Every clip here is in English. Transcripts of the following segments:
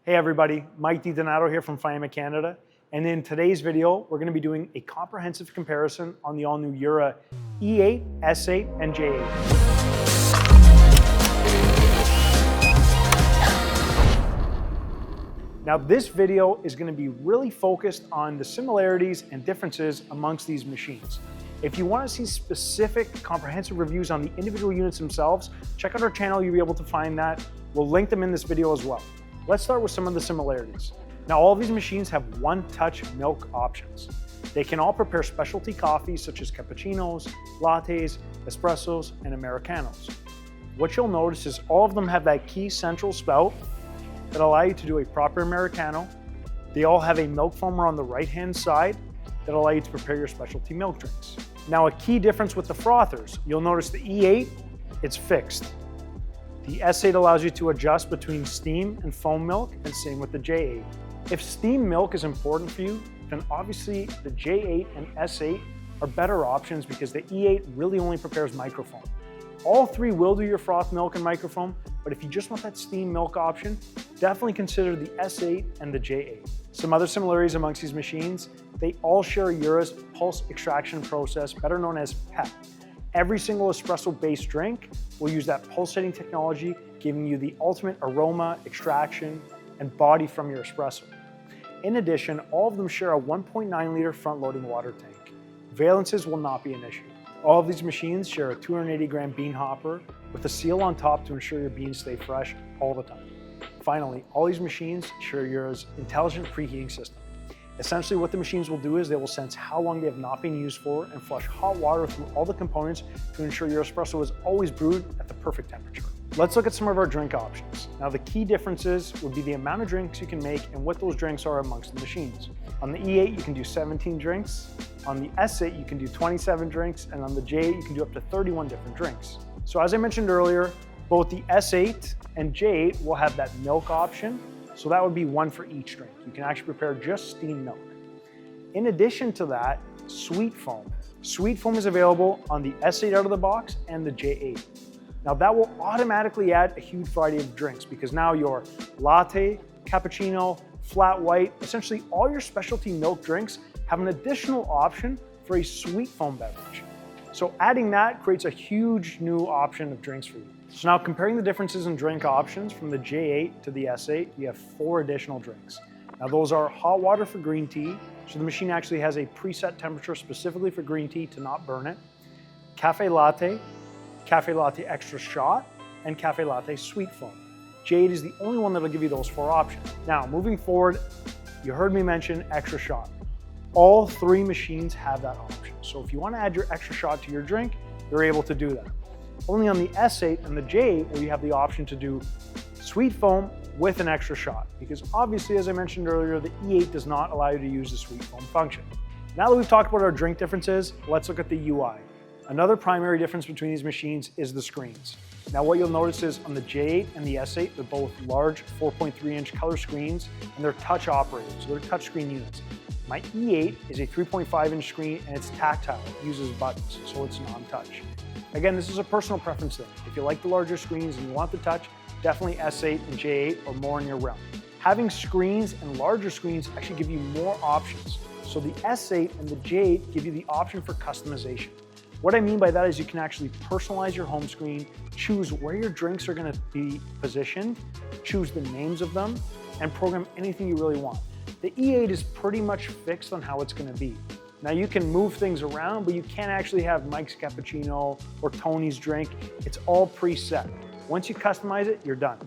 Hey everybody, Mike DiDonato here from Faema, Canada. And in today's video, we're going to be doing a comprehensive comparison on the all-new Jura E8, S8, and J8. Now this video is going to be really focused on the similarities and differences amongst these machines. If you want to see specific comprehensive reviews on the individual units themselves, check out our channel, you'll be able to find that. We'll link them in this video as well. Let's start with some of the similarities. Now all of these machines have one-touch milk options. They can all prepare specialty coffees such as cappuccinos, lattes, espressos, and Americanos. What you'll notice is all of them have that key central spout that allow you to do a proper Americano. They all have a milk foamer on the right-hand side that allow you to prepare your specialty milk drinks. Now a key difference with the frothers, you'll notice the E8, it's fixed. The S8 allows you to adjust between steam and foam milk, and same with the J8. If steam milk is important for you, then obviously the J8 and S8 are better options because the E8 really only prepares microfoam. All three will do your froth milk and microfoam, but if you just want that steam milk option, definitely consider the S8 and the J8. Some other similarities amongst these machines, they all share Jura's pulse extraction process, better known as PEP. Every single espresso-based drink will use that pulsating technology, giving you the ultimate aroma, extraction, and body from your espresso. In addition, all of them share a 1.9 liter front-loading water tank. Valences will not be an issue. All of these machines share a 280 gram bean hopper with a seal on top to ensure your beans stay fresh all the time. Finally, all these machines share Jura's intelligent preheating system. Essentially what the machines will do is they will sense how long they have not been used for and flush hot water through all the components to ensure your espresso is always brewed at the perfect temperature. Let's look at some of our drink options. Now the key differences would be the amount of drinks you can make and what those drinks are amongst the machines. On the E8 you can do 17 drinks, on the S8 you can do 27 drinks, and on the J8 you can do up to 31 different drinks. So as I mentioned earlier, both the S8 and J8 will have that milk option. So that would be one for each drink. You can actually prepare just steamed milk. In addition to that, sweet foam. Sweet foam is available on the S8 out of the box and the J8. Now that will automatically add a huge variety of drinks because now your latte, cappuccino, flat white, essentially all your specialty milk drinks have an additional option for a sweet foam beverage. So adding that creates a huge new option of drinks for you. So now comparing the differences in drink options from the J8 to the S8, you have 4 additional drinks. Now those are hot water for green tea, so the machine actually has a preset temperature specifically for green tea to not burn it, cafe latte extra shot, and cafe latte sweet foam. J8 is the only one that'll give you those 4 options. Now moving forward, you heard me mention extra shot. All 3 machines have that option. So if you want to add your extra shot to your drink, you're able to do that. Only on the S8 and the J8 will you have the option to do sweet foam with an extra shot, because obviously, as I mentioned earlier, the E8 does not allow you to use the sweet foam function. Now that we've talked about our drink differences, let's look at the UI. Another primary difference between these machines is the screens. Now what you'll notice is on the J8 and the S8, they're both large 4.3-inch color screens and they're touch operated, so they're touchscreen units. My E8 is a 3.5-inch screen and it's tactile, it uses buttons, so it's non-touch. Again, this is a personal preference thing. If you like the larger screens and you want the touch, definitely S8 and J8 are more in your realm. Having screens and larger screens actually give you more options. So the S8 and the J8 give you the option for customization. What I mean by that is you can actually personalize your home screen, choose where your drinks are going to be positioned, choose the names of them, and program anything you really want. The E8 is pretty much fixed on how it's going to be. Now you can move things around, but you can't actually have Mike's cappuccino or Tony's drink. It's all preset. Once you customize it, you're done.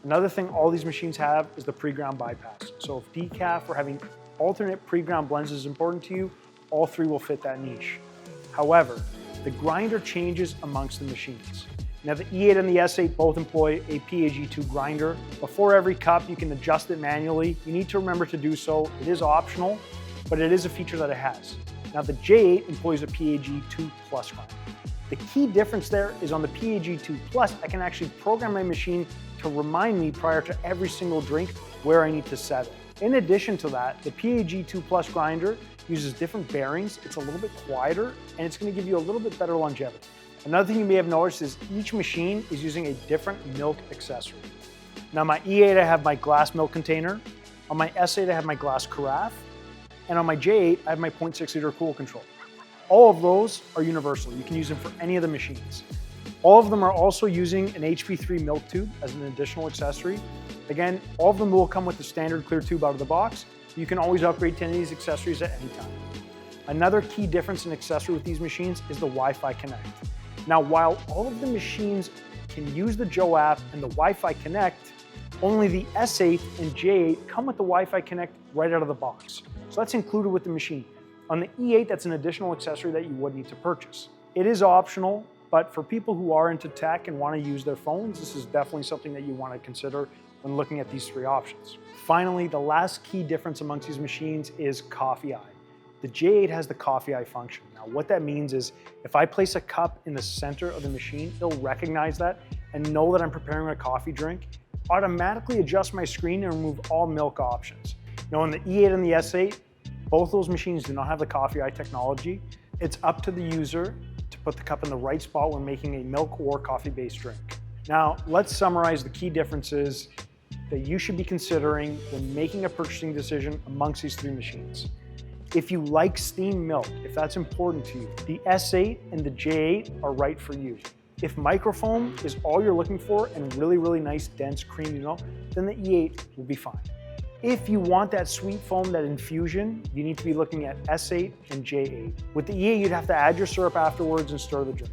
Another thing all these machines have is the pre-ground bypass. So if decaf or having alternate pre-ground blends is important to you, all 3 will fit that niche. However, the grinder changes amongst the machines. Now the E8 and the S8 both employ a PAG2 grinder. Before every cup, you can adjust it manually. You need to remember to do so. It is optional, but it is a feature that it has. Now the J8 employs a PAG2 Plus grinder. The key difference there is on the PAG2 Plus, I can actually program my machine to remind me prior to every single drink where I need to set it. In addition to that, the PAG2 Plus grinder uses different bearings, it's a little bit quieter, and it's going to give you a little bit better longevity. Another thing you may have noticed is each machine is using a different milk accessory. Now my E8, I have my glass milk container. On my S8, I have my glass carafe. And on my J8, I have my 0.6 liter cool control. All of those are universal. You can use them for any of the machines. All of them are also using an HP3 milk tube as an additional accessory. Again, all of them will come with the standard clear tube out of the box. You can always upgrade to any of these accessories at any time. Another key difference in accessory with these machines is the Wi-Fi Connect. Now, while all of the machines can use the Joe app and the Wi-Fi Connect, only the S8 and J8 come with the Wi-Fi Connect right out of the box. So that's included with the machine. On the E8, that's an additional accessory that you would need to purchase. It is optional, but for people who are into tech and want to use their phones, this is definitely something that you want to consider when looking at these three options. Finally, the last key difference amongst these machines is Coffee Eye. The J8 has the Coffee Eye function. Now, what that means is if I place a cup in the center of the machine, it'll recognize that and know that I'm preparing a coffee drink, automatically adjust my screen and remove all milk options. Now, on the E8 and the S8, both those machines do not have the Coffee Eye technology. It's up to the user to put the cup in the right spot when making a milk or coffee-based drink. Now, let's summarize the key differences that you should be considering when making a purchasing decision amongst these three machines. If you like steamed milk, if that's important to you, the S8 and the J8 are right for you. If microfoam is all you're looking for and really nice, dense, creamy milk, then the E8 will be fine. If you want that sweet foam, that infusion, you need to be looking at S8 and J8. With the E8, you'd have to add your syrup afterwards and stir the drink.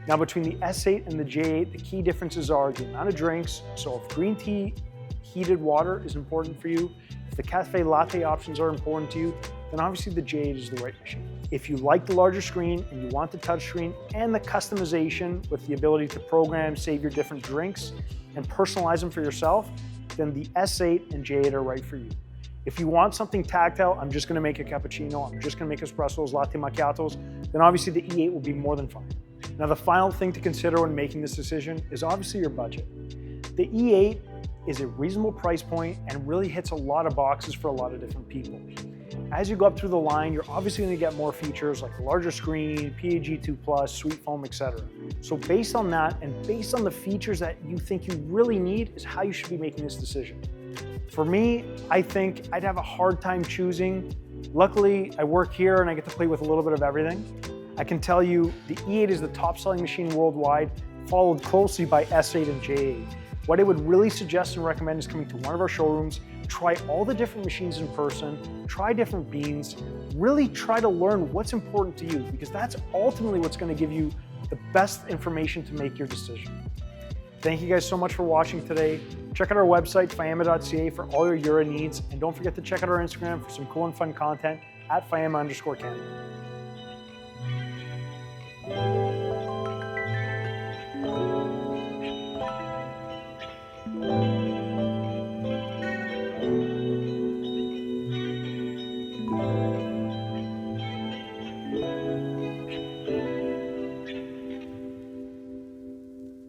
Now, between the S8 and the J8, the key differences are the amount of drinks. So if green tea, heated water is important for you, if the cafe latte options are important to you, then obviously the J8 is the right machine. If you like the larger screen and you want the touchscreen and the customization with the ability to program, save your different drinks, and personalize them for yourself, then the S8 and J8 are right for you. If you want something tactile, I'm just gonna make a cappuccino, I'm just gonna make espressos, latte macchiatos, then obviously the E8 will be more than fine. Now, the final thing to consider when making this decision is obviously your budget. The E8 is a reasonable price point and really hits a lot of boxes for a lot of different people. As you go up through the line, you're obviously going to get more features like a larger screen, PAG2+, sweet foam, etc. So based on that and based on the features that you think you really need is how you should be making this decision. For me, I think I'd have a hard time choosing. Luckily, I work here and I get to play with a little bit of everything. I can tell you the E8 is the top selling machine worldwide, followed closely by S8 and J8. What I would really suggest and recommend is coming to one of our showrooms, try all the different machines in person, try different beans, really try to learn what's important to you because that's ultimately what's going to give you the best information to make your decision. Thank you guys so much for watching today. Check out our website, faema.ca for all your Jura needs, and don't forget to check out our Instagram for some cool and fun content at Faema_Canada.